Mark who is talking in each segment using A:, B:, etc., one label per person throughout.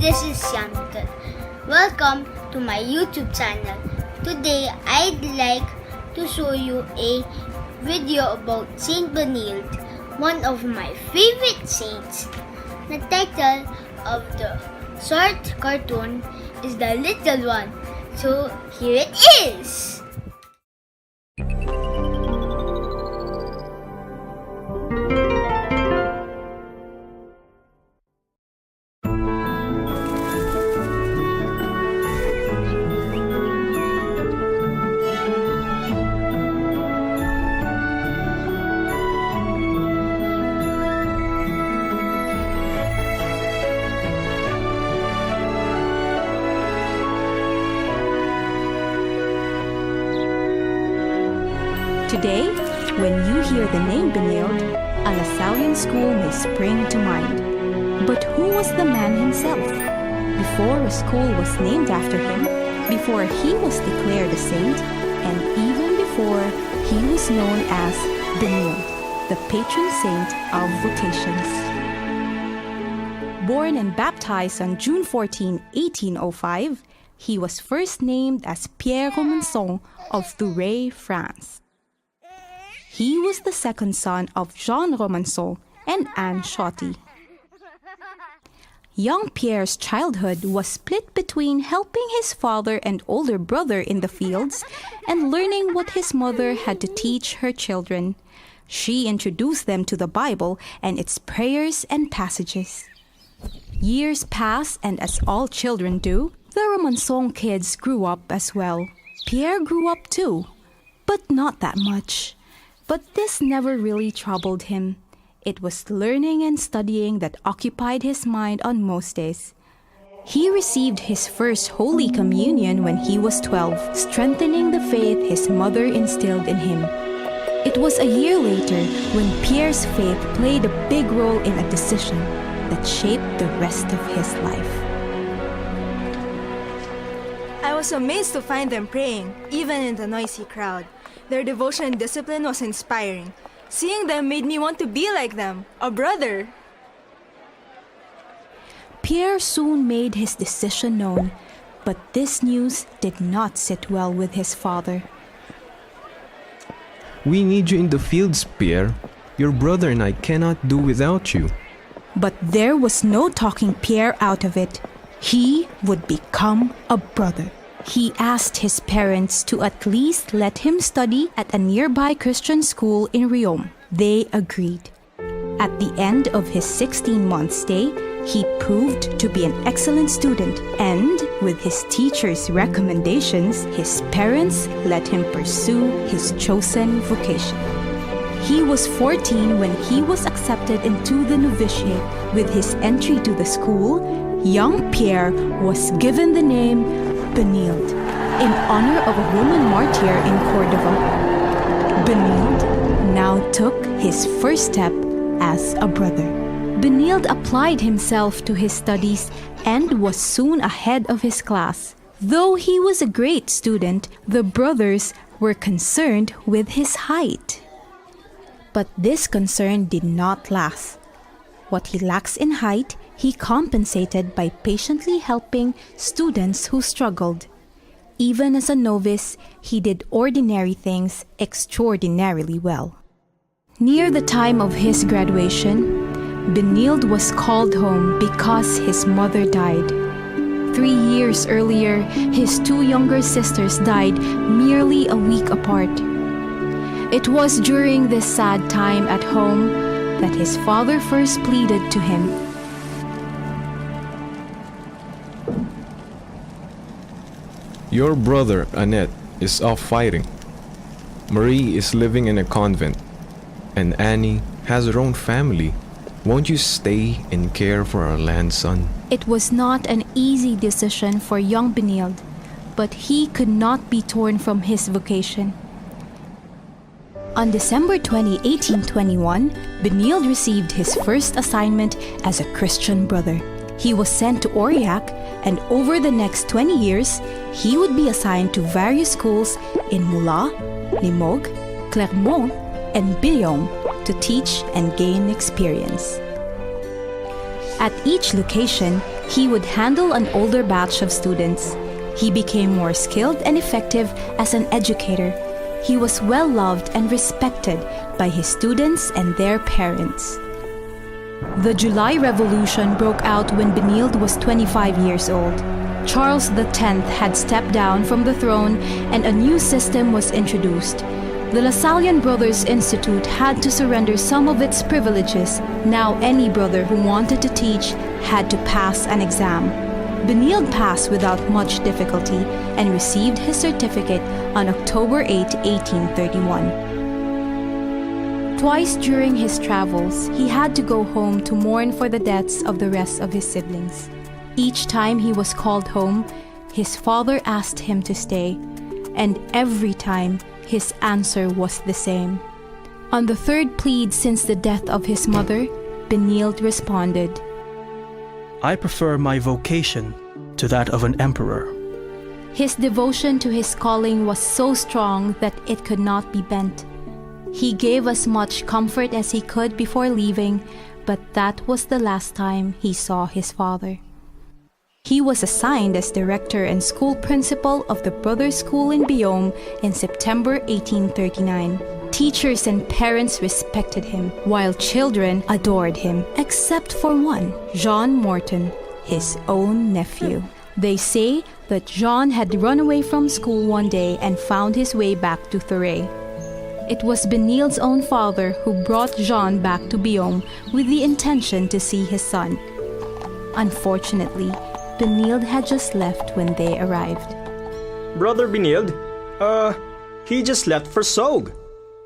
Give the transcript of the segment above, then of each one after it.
A: this is Yammi. Welcome to my YouTube channel. Today, I'd like to show you a video about Saint Benilde, one of my favorite saints. The title of the short cartoon is The Little One. So, here it is!
B: Today, when you hear the name Benilde, a Lasallian school may spring to mind. But who was the man himself? Before a school was named after him, before he was declared a saint, and even before he was known as Benilde, the patron saint of vocations. Born and baptized on June 14, 1805, he was first named as Pierre Romancon of Tours, France. He was the second son of Jean Romancon and Anne Choty. Young Pierre's childhood was split between helping his father and older brother in the fields and learning what his mother had to teach her children. She introduced them to the Bible and its prayers and passages. Years passed, and as all children do, the Romancon kids grew up as well. Pierre grew up too, but not that much. But this never really troubled him. It was learning and studying that occupied his mind on most days. He received his first Holy Communion when he was 12, strengthening the faith his mother instilled in him. It was a year later when Pierre's faith played a big role in a decision that shaped the rest of his life.
C: I was amazed to find them praying, even in the noisy crowd. Their devotion and discipline was inspiring. Seeing them made me want to be like them, a brother.
B: Pierre soon made his decision known, but this news did not sit well with his father.
D: We need you in the fields, Pierre. Your brother and I cannot do without you.
B: But there was no talking Pierre out of it. He would become a brother. He asked his parents to at least let him study at a nearby Christian school in Riom. They agreed. At the end of his 16-month stay, he proved to be an excellent student, and with his teacher's recommendations, his parents let him pursue his chosen vocation. He was 14 when he was accepted into the novitiate. With his entry to the school, young Pierre was given the name Benilde, in honor of a Roman martyr in Cordova. Benilde now took his first step as a brother. Benilde applied himself to his studies and was soon ahead of his class. Though he was a great student, the brothers were concerned with his height. But this concern did not last. What he lacks in height, he compensated by patiently helping students who struggled. Even as a novice, he did ordinary things extraordinarily well. Near the time of his graduation, Benilde was called home because his mother died. 3 years earlier, his 2 younger sisters died merely a week apart. It was during this sad time at home that his father first pleaded to him.
D: Your brother, Annette, is off fighting. Marie is living in a convent. And Annie has her own family. Won't you stay and care for our land, son?
B: It was not an easy decision for young Benilde, but he could not be torn from his vocation. On December 20, 1821, Benilde received his first assignment as a Christian brother. He was sent to Aurillac, and over the next 20 years, he would be assigned to various schools in Moulins, Limoges, Clermont, and Billon to teach and gain experience. At each location, He would handle an older batch of students. He became more skilled and effective as an educator. He was well loved and respected by his students and their parents. The July Revolution broke out when Benilde was 25 years old. Charles X had stepped down from the throne and a new system was introduced. The Lasallian Brothers Institute had to surrender some of its privileges. Now any brother who wanted to teach had to pass an exam. Benilde passed without much difficulty and received his certificate on October 8, 1831. Twice during his travels, he had to go home to mourn for the deaths of the rest of his siblings. Each time he was called home, his father asked him to stay, and every time his answer was the same. On the third plead since the death of his mother, Benilde responded,
E: I prefer my vocation to that of an emperor.
B: His devotion to his calling was so strong that it could not be bent. He gave as much comfort as he could before leaving, but that was the last time he saw his father. He was assigned as director and school principal of the Brothers' School in Biome in September 1839. Teachers and parents respected him, while children adored him, except for one, Jean Morton, his own nephew. They say that Jean had run away from school one day and found his way back to Thuray. It was Benilde's own father who brought Jean back to Biome with the intention to see his son. Unfortunately, Benilde had just left when they arrived.
F: Brother Benilde, he just left for Sogue.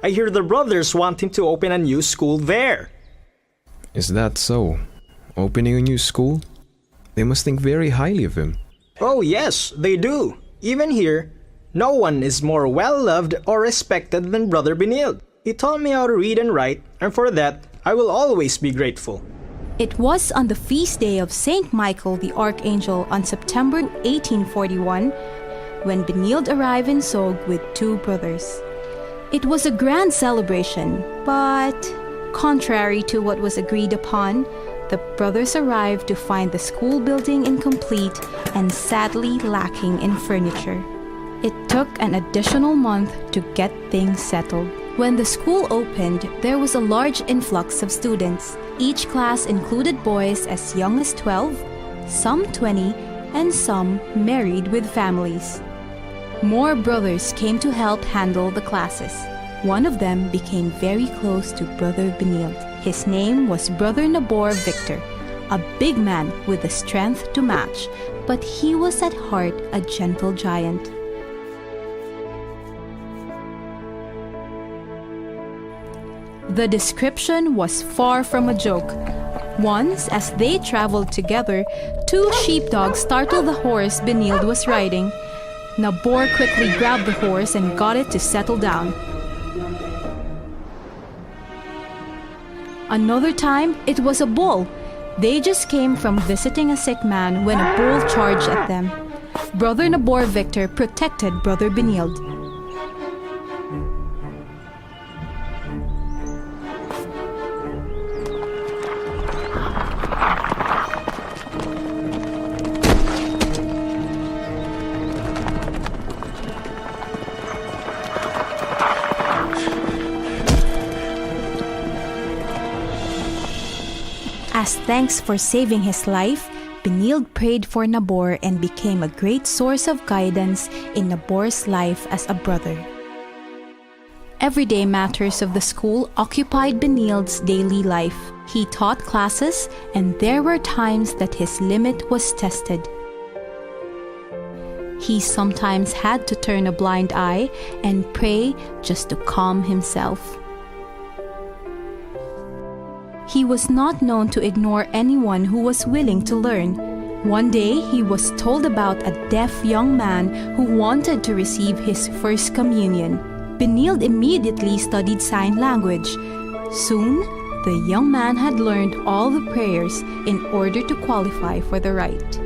F: I hear the brothers want him to open a new school there.
D: Is that so? Opening a new school? They must think very highly of him.
F: Oh yes, they do. Even here, no one is more well-loved or respected than Brother Benilde. He taught me how to read and write, and for that, I will always be grateful.
B: It was on the feast day of Saint Michael the Archangel on September 1841 when Benilde arrived in Sogue with two brothers. It was a grand celebration, but contrary to what was agreed upon, the brothers arrived to find the school building incomplete and sadly lacking in furniture. It took an additional month to get things settled. When the school opened, there was a large influx of students. Each class included boys as young as 12, some 20, and some married with families. More brothers came to help handle the classes. One of them became very close to Brother Benilde. His name was Brother Nabor Victor, a big man with the strength to match, but he was at heart a gentle giant. The description was far from a joke. Once, as they traveled together, two sheepdogs startled the horse Benilde was riding. Nabor quickly grabbed the horse and got it to settle down. Another time, it was a bull. They just came from visiting a sick man when a bull charged at them. Brother Nabor Victor protected Brother Benilde. As thanks for saving his life, Benilde prayed for Nabor and became a great source of guidance in Nabor's life as a brother. Everyday matters of the school occupied Benilde's daily life. He taught classes, and there were times that his limit was tested. He sometimes had to turn a blind eye and pray just to calm himself. He was not known to ignore anyone who was willing to learn. One day, he was told about a deaf young man who wanted to receive his first communion. Benilde immediately studied sign language. Soon, the young man had learned all the prayers in order to qualify for the rite.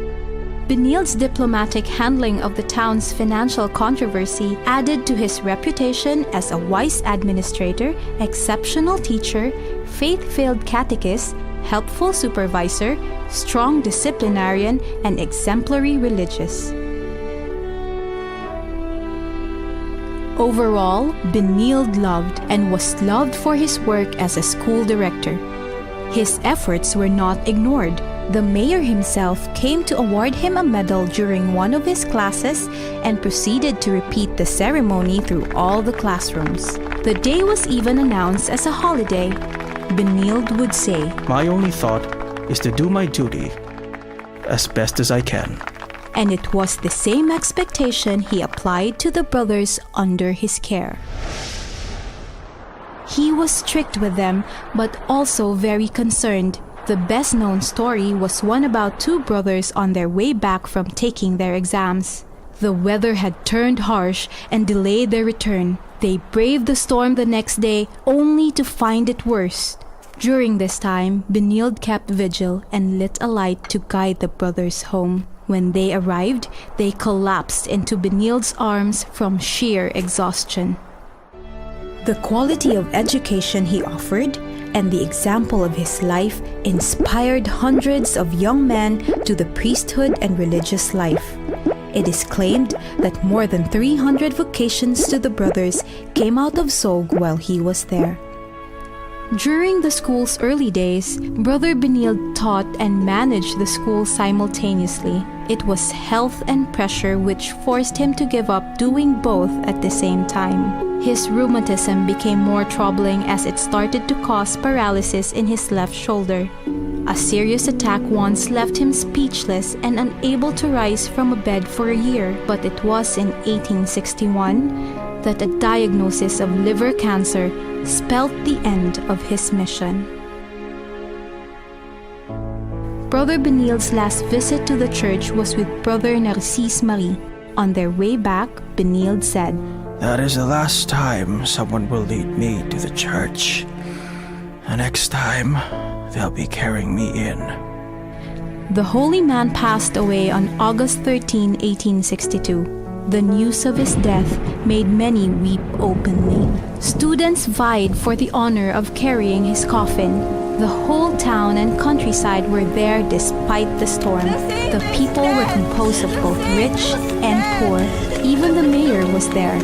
B: Benilde's diplomatic handling of the town's financial controversy added to his reputation as a wise administrator, exceptional teacher, faith-filled catechist, helpful supervisor, strong disciplinarian, and exemplary religious. Overall, Benilde loved and was loved for his work as a school director. His efforts were not ignored. The mayor himself came to award him a medal during one of his classes and proceeded to repeat the ceremony through all the classrooms. The day was even announced as a holiday. Benilde would say,
E: My only thought is to do my duty as best as I can.
B: and it was the same expectation he applied to the brothers under his care. He was strict with them, but also very concerned. The best-known story was one about two brothers on their way back from taking their exams. The weather had turned harsh and delayed their return. They braved the storm the next day, only to find it worse. During this time, Benilde kept vigil and lit a light to guide the brothers home. When they arrived, they collapsed into Benilde's arms from sheer exhaustion. The quality of education he offered and the example of his life inspired hundreds of young men to the priesthood and religious life. It is claimed that more than 300 vocations to the brothers came out of Zog while he was there. During the school's early days, Brother Benilde taught and managed the school simultaneously. It was health and pressure which forced him to give up doing both at the same time. His rheumatism became more troubling as it started to cause paralysis in his left shoulder. A serious attack once left him speechless and unable to rise from a bed for a year, but it was in 1861 that a diagnosis of liver cancer spelled the end of his mission. Brother Benilde's last visit to the church was with Brother Narcisse Marie. On their way back, Benilde said,
E: That is the last time someone will lead me to the church. The next time, they'll be carrying me in.
B: The holy man passed away on August 13, 1862. The news of his death made many weep openly. Students vied for the honor of carrying his coffin. The whole town and countryside were there despite the storm. The people were composed of both rich and poor. Even the mayor was there.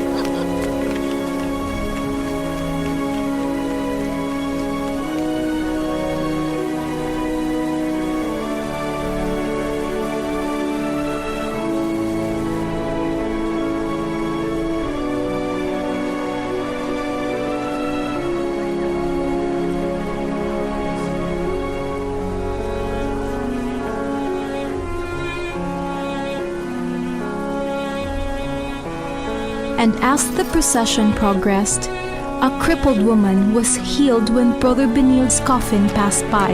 B: And as the procession progressed, a crippled woman was healed when Brother Benilde's coffin passed by.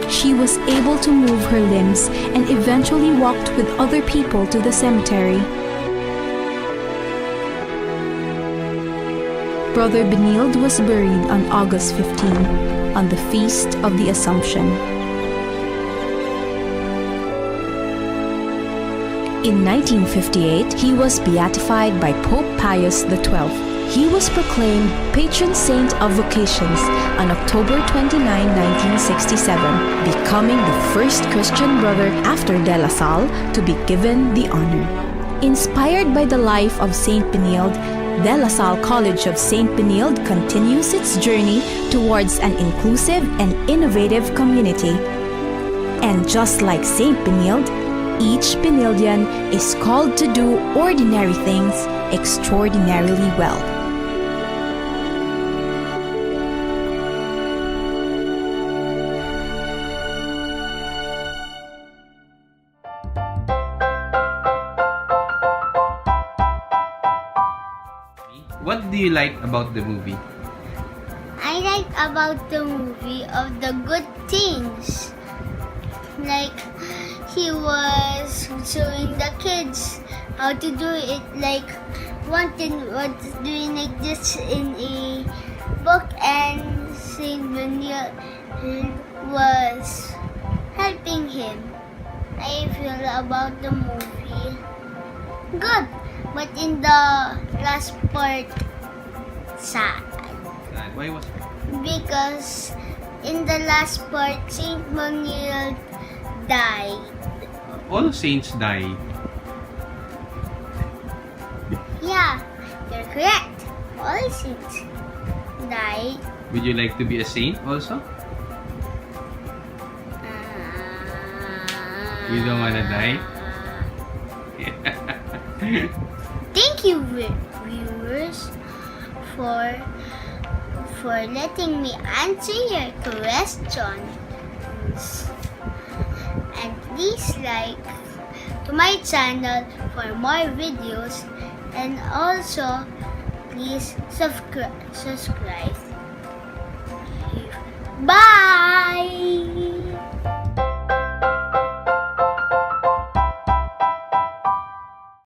B: She was able to move her limbs and eventually walked with other people to the cemetery. Brother Benilde was buried on August 15, on the Feast of the Assumption. In 1958, he was beatified by Pope Pius XII. He was proclaimed Patron Saint of Vocations on October 29, 1967, becoming the first Christian brother after De La Salle to be given the honor. Inspired by the life of Saint Benilde, De La Salle College of Saint Benilde continues its journey towards an inclusive and innovative community. And just like Saint Benilde, each Benildian is called to do ordinary things extraordinarily well.
G: What do you like about the movie?
A: I like about the movie of the good things. Like he was showing the kids how to do it, like one thing was doing like this in a book, and Saint Benilde was helping him. I feel about the movie good, but in the last part sad.
G: Why was it?
A: Because in the last part, Saint Benilde died.
G: All saints die.
A: Yeah, you're correct. All saints died.
G: Would you like to be a saint also? You don't wanna die?
A: Thank you, viewers, for letting me answer your questions. And please like to my channel for more videos, and also please subscribe. Bye!